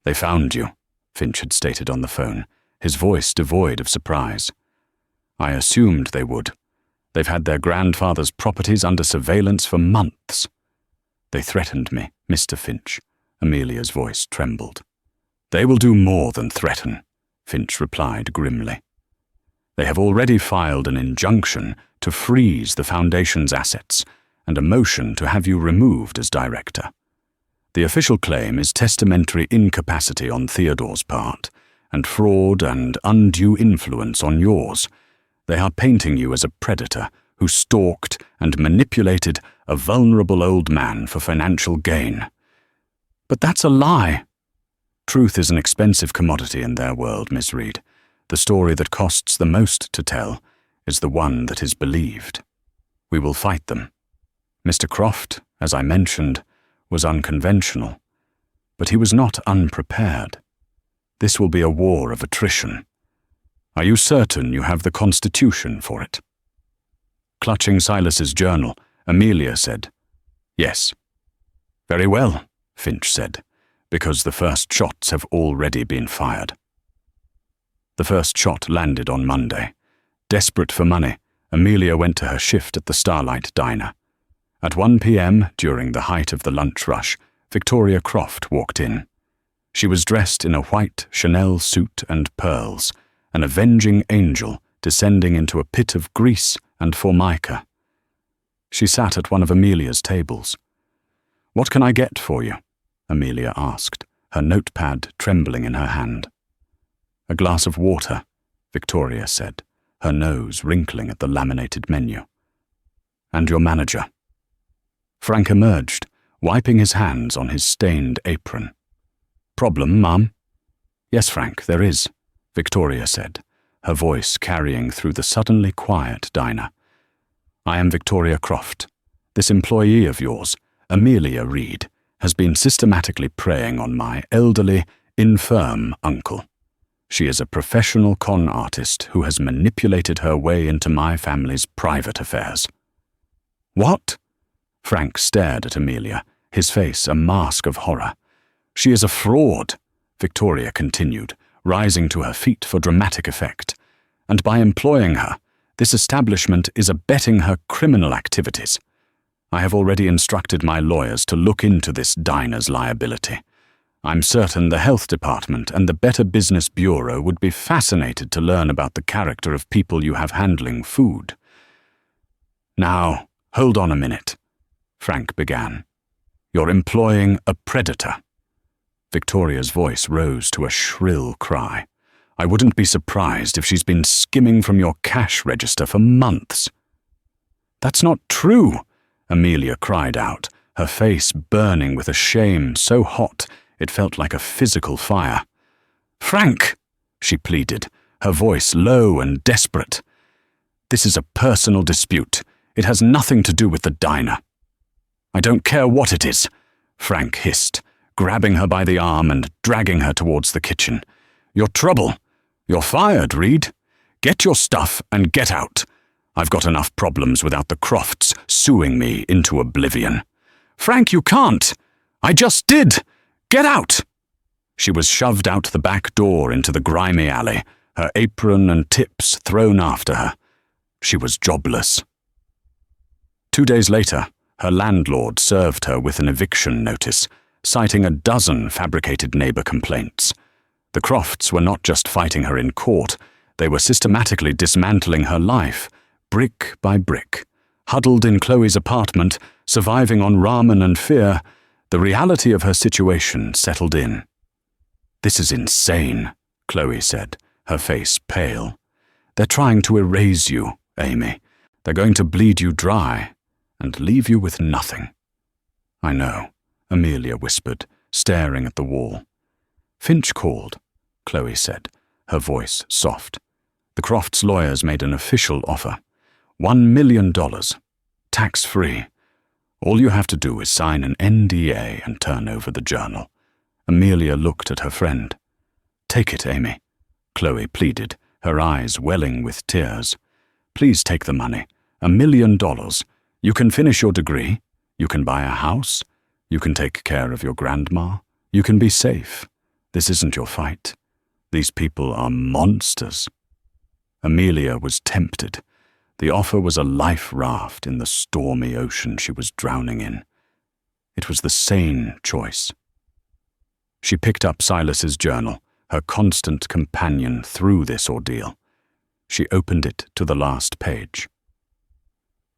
"They found you," Finch had stated on the phone, his voice devoid of surprise. "I assumed they would. They've had their grandfather's properties under surveillance for months." "They threatened me, Mr. Finch." Amelia's voice trembled. "They will do more than threaten," Finch replied grimly. They have already filed an injunction to freeze the Foundation's assets and a motion to have you removed as director. The official claim is testamentary incapacity on Theodore's part, and fraud and undue influence on yours. They are painting you as a predator who stalked and manipulated a vulnerable old man for financial gain. But that's a lie. Truth is an expensive commodity in their world, Miss Reed. The story that costs the most to tell is the one that is believed. We will fight them. Mr. Croft, as I mentioned, was unconventional, but he was not unprepared. This will be a war of attrition. Are you certain you have the constitution for it? Clutching Silas's journal, Amelia said, "Yes." "Very well," Finch said, "because the first shots have already been fired." The first shot landed on Monday. Desperate for money, Amelia went to her shift at the Starlight Diner. At 1 p.m., during the height of the lunch rush, Victoria Croft walked in. She was dressed in a white Chanel suit and pearls, an avenging angel descending into a pit of grease and formica. She sat at one of Amelia's tables. "What can I get for you?" Amelia asked, her notepad trembling in her hand. "A glass of water," Victoria said, her nose wrinkling at the laminated menu. "And your manager?" Frank emerged, wiping his hands on his stained apron. "Problem, Mum?" "Yes, Frank, there is," Victoria said, her voice carrying through the suddenly quiet diner. "I am Victoria Croft. This employee of yours, Amelia Reed, has been systematically preying on my elderly, infirm uncle. She is a professional con artist who has manipulated her way into my family's private affairs." "What?" Frank stared at Amelia, his face a mask of horror. "She is a fraud," Victoria continued, rising to her feet for dramatic effect. "And by employing her, this establishment is abetting her criminal activities. I have already instructed my lawyers to look into this diner's liability. I'm certain the Health Department and the Better Business Bureau would be fascinated to learn about the character of people you have handling food." "Now, hold on a minute," Frank began. "You're employing a predator." Victoria's voice rose to a shrill cry. "I wouldn't be surprised if she's been skimming from your cash register for months." "That's not true," Amelia cried out, her face burning with a shame so hot it felt like a physical fire. "Frank," she pleaded, her voice low and desperate. "This is a personal dispute. It has nothing to do with the diner." "I don't care what it is," Frank hissed, grabbing her by the arm and dragging her towards the kitchen. "You're trouble. You're fired, Reed. Get your stuff and get out. I've got enough problems without the Crofts suing me into oblivion." "Frank, you can't. I just did. Get out!" She was shoved out the back door into the grimy alley, her apron and tips thrown after her. She was jobless. 2 days later, her landlord served her with an eviction notice, citing a dozen fabricated neighbor complaints. The Crofts were not just fighting her in court, they were systematically dismantling her life, brick by brick. Huddled in Chloe's apartment, surviving on ramen and fear, the reality of her situation settled in. "This is insane," Chloe said, her face pale. "They're trying to erase you, Amy. They're going to bleed you dry and leave you with nothing." "I know," Amelia whispered, staring at the wall. "Finch called," Chloe said, her voice soft. "The Crofts' lawyers made an official offer. $1 million, tax-free. All you have to do is sign an NDA and turn over the journal." Amelia looked at her friend. "Take it, Amy," Chloe pleaded, her eyes welling with tears. "Please take the money. $1 million. You can finish your degree. You can buy a house. You can take care of your grandma. You can be safe. This isn't your fight. These people are monsters." Amelia was tempted. The offer was a life raft in the stormy ocean she was drowning in. It was the sane choice. She picked up Silas's journal, her constant companion through this ordeal. She opened it to the last page.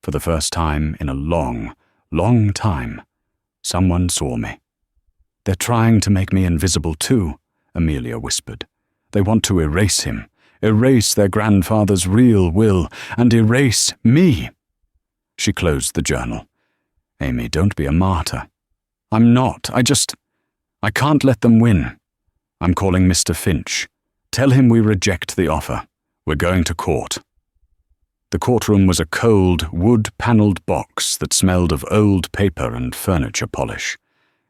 For the first time in a long, long time, someone saw me. "They're trying to make me invisible too," Amelia whispered. "They want to erase him, erase their grandfather's real will, and erase me." She closed the journal. "Amy, don't be a martyr." "I'm not. I can't let them win. I'm calling Mr. Finch. Tell him we reject the offer. We're going to court." The courtroom was a cold, wood-panelled box that smelled of old paper and furniture polish.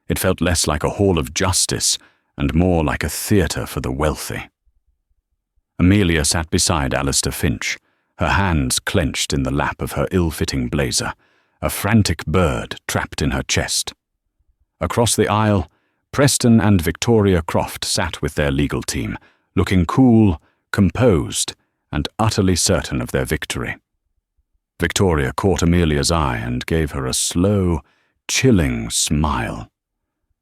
It felt less like a hall of justice and more like a theatre for the wealthy. Amelia sat beside Alistair Finch, her hands clenched in the lap of her ill-fitting blazer, a frantic bird trapped in her chest. Across the aisle, Preston and Victoria Croft sat with their legal team, looking cool, composed, and utterly certain of their victory. Victoria caught Amelia's eye and gave her a slow, chilling smile.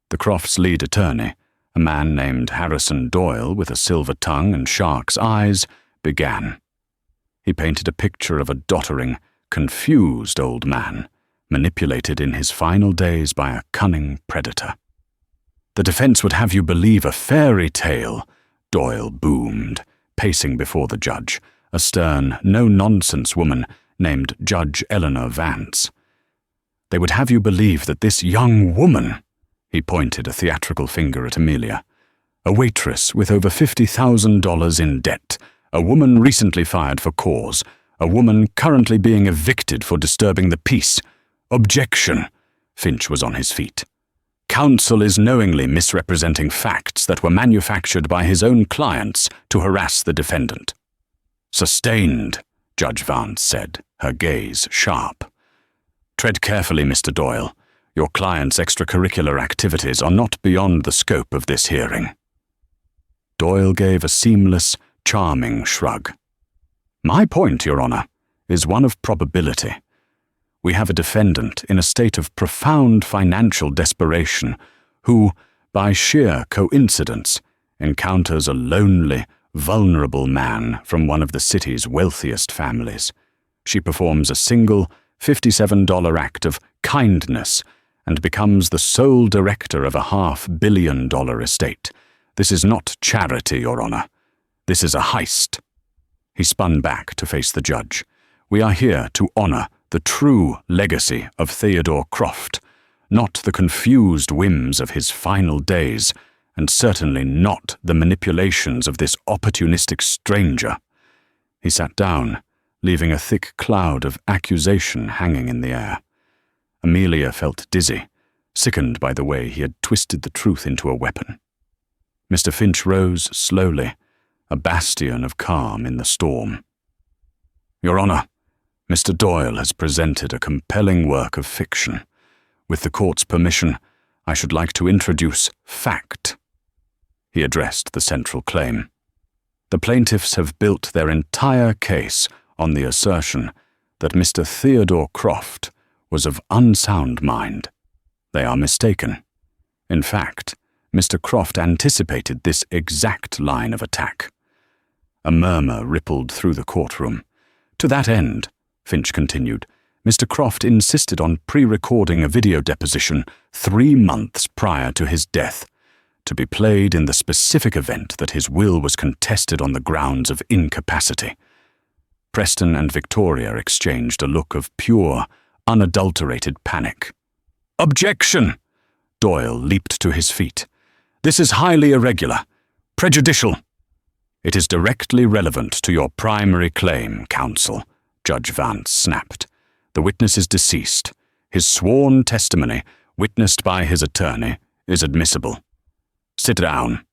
The Crofts' lead attorney, a man named Harrison Doyle with a silver tongue and shark's eyes, began. He painted a picture of a doddering, confused old man, manipulated in his final days by a cunning predator. "The defense would have you believe a fairy tale," Doyle boomed, pacing before the judge, a stern, no-nonsense woman named Judge Eleanor Vance. "They would have you believe that this young woman," he pointed a theatrical finger at Amelia, "a waitress with over $50,000 in debt, a woman recently fired for cause, a woman currently being evicted for disturbing the peace. Objection!" Finch was on his feet. "Counsel is knowingly misrepresenting facts that were manufactured by his own clients to harass the defendant." "Sustained," Judge Vance said, her gaze sharp. "Tread carefully, Mr. Doyle. Your client's extracurricular activities are not beyond the scope of this hearing." Doyle gave a seamless, charming shrug. "My point, Your Honor, is one of probability. We have a defendant in a state of profound financial desperation who, by sheer coincidence, encounters a lonely, vulnerable man from one of the city's wealthiest families. She performs a single $57 act of kindness and becomes the sole director of a $500 million estate. This is not charity, Your Honor. This is a heist." He spun back to face the judge. "We are here to honor the true legacy of Theodore Croft, not the confused whims of his final days, and certainly not the manipulations of this opportunistic stranger." He sat down, leaving a thick cloud of accusation hanging in the air. Amelia felt dizzy, sickened by the way he had twisted the truth into a weapon. Mr. Finch rose slowly, a bastion of calm in the storm. "Your Honor, Mr. Doyle has presented a compelling work of fiction. With the court's permission, I should like to introduce fact." He addressed the central claim. "The plaintiffs have built their entire case on the assertion that Mr. Theodore Croft was of unsound mind. They are mistaken. In fact, Mr. Croft anticipated this exact line of attack." A murmur rippled through the courtroom. "To that end," Finch continued, "Mr. Croft insisted on pre-recording a video deposition 3 months prior to his death, to be played in the specific event that his will was contested on the grounds of incapacity." Preston and Victoria exchanged a look of pure, unadulterated panic. "Objection!" Doyle leaped to his feet. "This is highly irregular, prejudicial." "It is directly relevant to your primary claim, counsel," Judge Vance snapped. "The witness is deceased. His sworn testimony, witnessed by his attorney, is admissible. Sit down."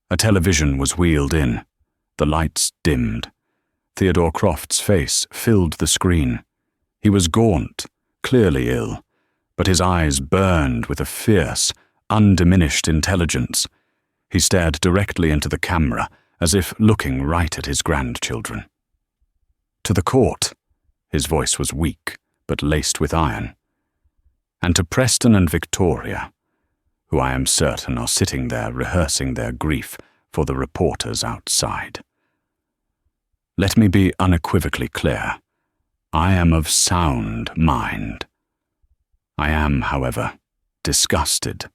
A television was wheeled in. The lights dimmed. Theodore Croft's face filled the screen. He was gaunt, clearly ill, but his eyes burned with a fierce, undiminished intelligence. He stared directly into the camera, as if looking right at his grandchildren. "To the court," his voice was weak, but laced with iron, "and to Preston and Victoria, who I am certain are sitting there rehearsing their grief for the reporters outside. Let me be unequivocally clear. I am of sound mind. I am, however, disgusted.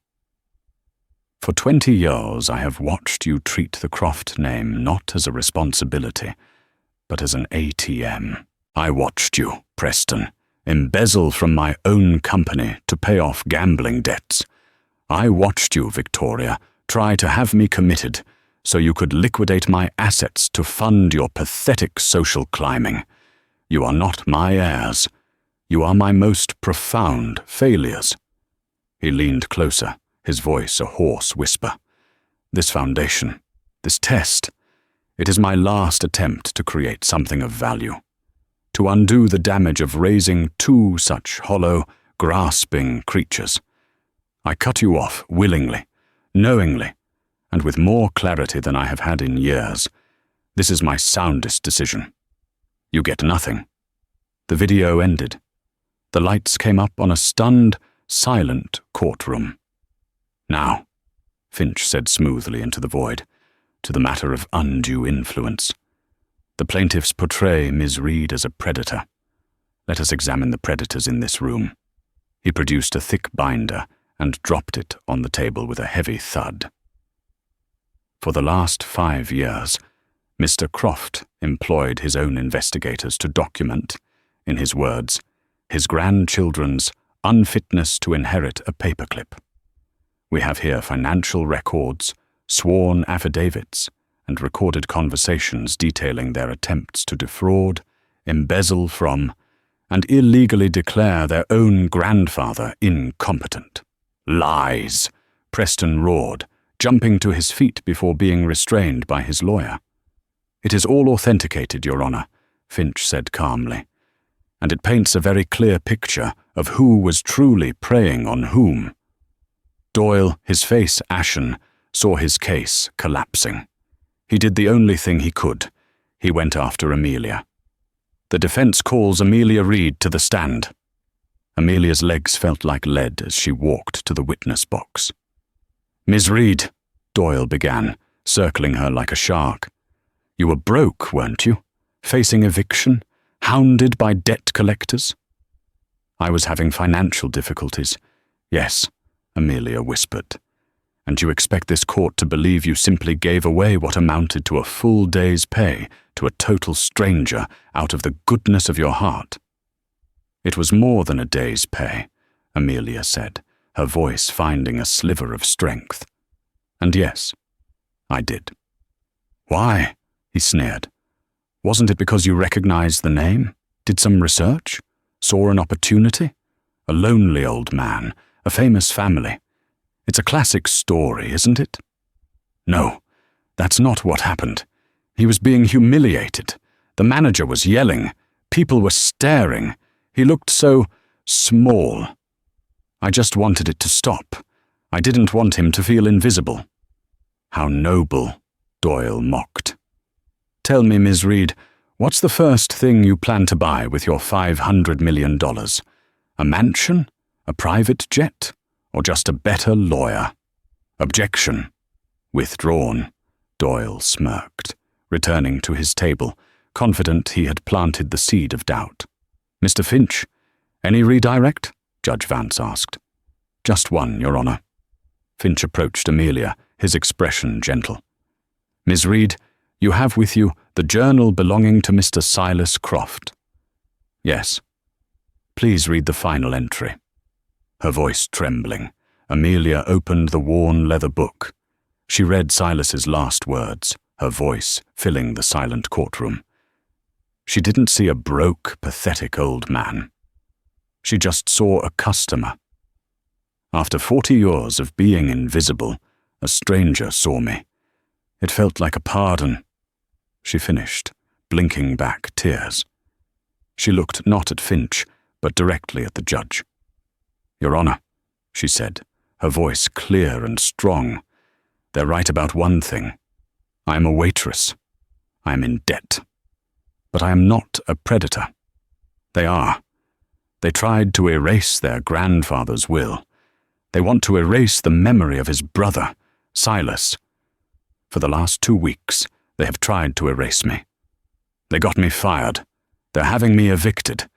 For 20 years I have watched you treat the Croft name not as a responsibility, but as an ATM. I watched you, Preston, embezzle from my own company to pay off gambling debts. I watched you, Victoria, try to have me committed so you could liquidate my assets to fund your pathetic social climbing. You are not my heirs. You are my most profound failures. He leaned closer, his voice a hoarse whisper. This foundation, this test, it is my last attempt to create something of value, to undo the damage of raising two such hollow, grasping creatures. I cut you off willingly, knowingly, and with more clarity than I have had in years. This is my soundest decision. You get nothing. The video ended. The lights came up on a stunned, silent courtroom. Now, Finch said smoothly into the void, to the matter of undue influence. The plaintiffs portray Ms. Reed as a predator. Let us examine the predators in this room. He produced a thick binder and dropped it on the table with a heavy thud. For the last 5 years, Mr. Croft employed his own investigators to document, in his words, his grandchildren's unfitness to inherit a paperclip. We have here financial records, sworn affidavits, and recorded conversations detailing their attempts to defraud, embezzle from, and illegally declare their own grandfather incompetent. Lies! Preston roared, jumping to his feet before being restrained by his lawyer. It is all authenticated, Your Honor, Finch said calmly, and it paints a very clear picture of who was truly preying on whom. Doyle, his face ashen, saw his case collapsing. He did the only thing he could. He went after Amelia. The defense calls Amelia Reed to the stand. Amelia's legs felt like lead as she walked to the witness box. Ms. Reed, Doyle began, circling her like a shark. You were broke, weren't you? Facing eviction? Hounded by debt collectors? I was having financial difficulties. Yes, Amelia whispered. And you expect this court to believe you simply gave away what amounted to a full day's pay to a total stranger out of the goodness of your heart? It was more than a day's pay, Amelia said, her voice finding a sliver of strength. And yes, I did. Why? He sneered. Wasn't it because you recognized the name? Did some research? Saw an opportunity? A lonely old man, a famous family. It's a classic story, isn't it? No, that's not what happened. He was being humiliated. The manager was yelling. People were staring. He looked so small. I just wanted it to stop. I didn't want him to feel invisible. How noble, Doyle mocked. Tell me, Ms. Reed, what's the first thing you plan to buy with your $500 million? A mansion? A private jet? Or just a better lawyer? Objection. Withdrawn. Doyle smirked, returning to his table, confident he had planted the seed of doubt. Mr. Finch, any redirect? Judge Vance asked. Just one, Your Honor. Finch approached Amelia, his expression gentle. Ms. Reed, you have with you the journal belonging to Mr. Silas Croft. Yes. Please read the final entry. Her voice trembling, Amelia opened the worn leather book. She read Silas's last words, her voice filling the silent courtroom. She didn't see a broke, pathetic old man. She just saw a customer. After 40 years of being invisible, a stranger saw me. It felt like a pardon. She finished, blinking back tears. She looked not at Finch, but directly at the judge. Your Honor, she said, her voice clear and strong. They're right about one thing. I am a waitress. I am in debt. But I am not a predator. They are. They tried to erase their grandfather's will. They want to erase the memory of his brother, Silas. For the last 2 weeks, they have tried to erase me. They got me fired. They're having me evicted.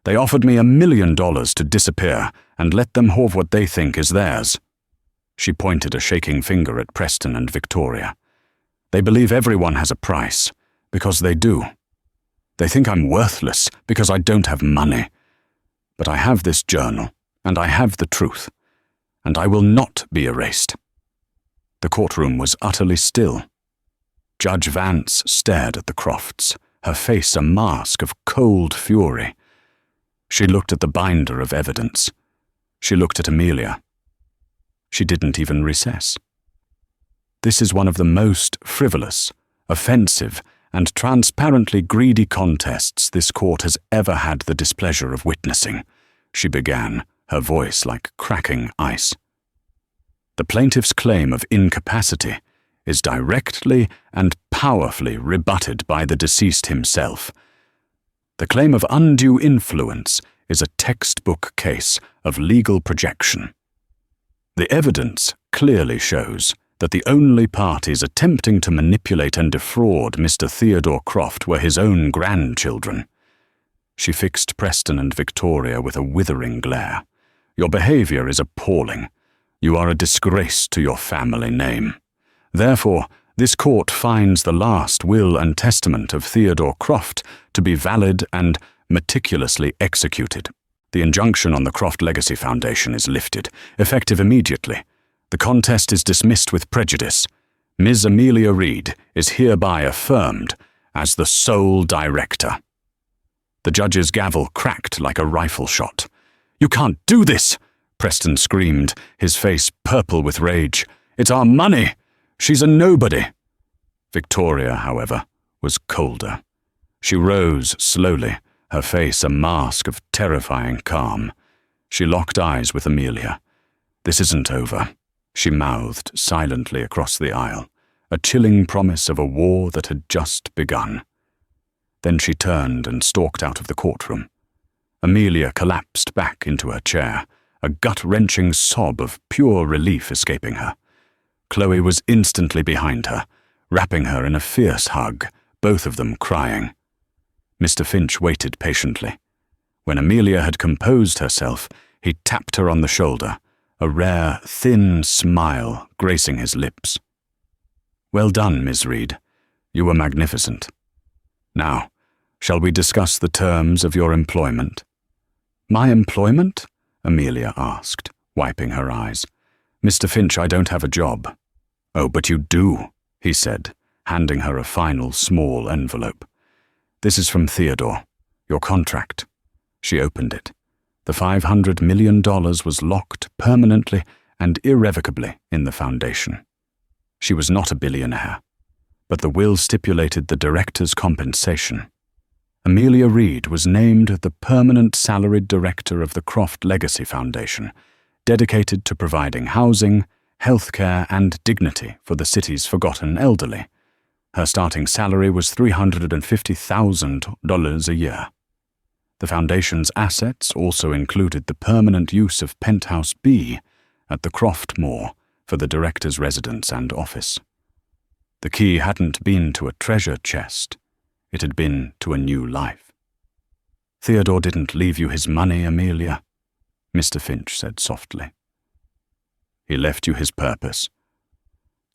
They offered me $1 million to disappear and let them have what they think is theirs." She pointed a shaking finger at Preston and Victoria. "They believe everyone has a price, because they do. They think I'm worthless because I don't have money. But I have this journal, and I have the truth, and I will not be erased." The courtroom was utterly still. Judge Vance stared at the Crofts, her face a mask of cold fury. She looked at the binder of evidence. She looked at Amelia. She didn't even recess. This is one of the most frivolous, offensive, and transparently greedy contests this court has ever had the displeasure of witnessing, she began, her voice like cracking ice. The plaintiff's claim of incapacity is directly and powerfully rebutted by the deceased himself. The claim of undue influence is a textbook case of legal projection. The evidence clearly shows that the only parties attempting to manipulate and defraud Mr. Theodore Croft were his own grandchildren. She fixed Preston and Victoria with a withering glare. "Your behavior is appalling. You are a disgrace to your family name. Therefore, this court finds the last will and testament of Theodore Croft to be valid and meticulously executed. The injunction on the Croft Legacy Foundation is lifted, effective immediately. The contest is dismissed with prejudice. Ms. Amelia Reed is hereby affirmed as the sole director." The judge's gavel cracked like a rifle shot. "You can't do this!" Preston screamed, his face purple with rage. "It's our money! She's a nobody!" Victoria, however, was colder. She rose slowly, her face a mask of terrifying calm. She locked eyes with Amelia. "This isn't over," she mouthed silently across the aisle, a chilling promise of a war that had just begun. Then she turned and stalked out of the courtroom. Amelia collapsed back into her chair, a gut-wrenching sob of pure relief escaping her. Chloe was instantly behind her, wrapping her in a fierce hug, both of them crying. Mr. Finch waited patiently. When Amelia had composed herself, he tapped her on the shoulder, a rare, thin smile gracing his lips. "Well done, Miss Reed. You were magnificent. Now, shall we discuss the terms of your employment?" "My employment?" Amelia asked, wiping her eyes. "Mr. Finch, I don't have a job." "Oh, but you do," he said, handing her a final small envelope. "This is from Theodore. Your contract." She opened it. The $500 million was locked permanently and irrevocably in the foundation. She was not a billionaire, but the will stipulated the director's compensation. Amelia Reed was named the permanent salaried director of the Croft Legacy Foundation, dedicated to providing housing, healthcare, and dignity for the city's forgotten elderly. Her starting salary was $350,000 a year. The foundation's assets also included the permanent use of Penthouse B at the Croft Moor for the director's residence and office. The key hadn't been to a treasure chest. It had been to a new life. "Theodore didn't leave you his money, Amelia," Mr. Finch said softly. "He left you his purpose."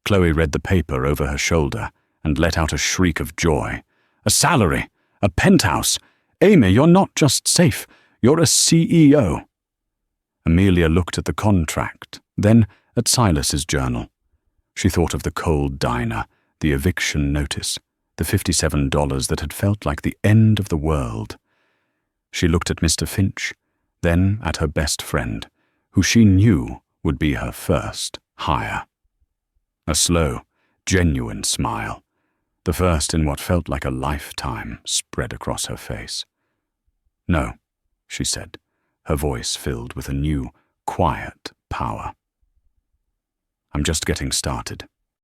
Chloe read the paper over her shoulder and let out a shriek of joy. "A salary! A penthouse! Amy, you're not just safe, you're a CEO." Amelia looked at the contract, then at Silas's journal. She thought of the cold diner, the eviction notice, the $57 that had felt like the end of the world. She looked at Mr. Finch, then at her best friend, who she knew would be her first hire. A slow, genuine smile, the first in what felt like a lifetime, spread across her face. "No," she said, her voice filled with a new, quiet power. "I'm just getting started.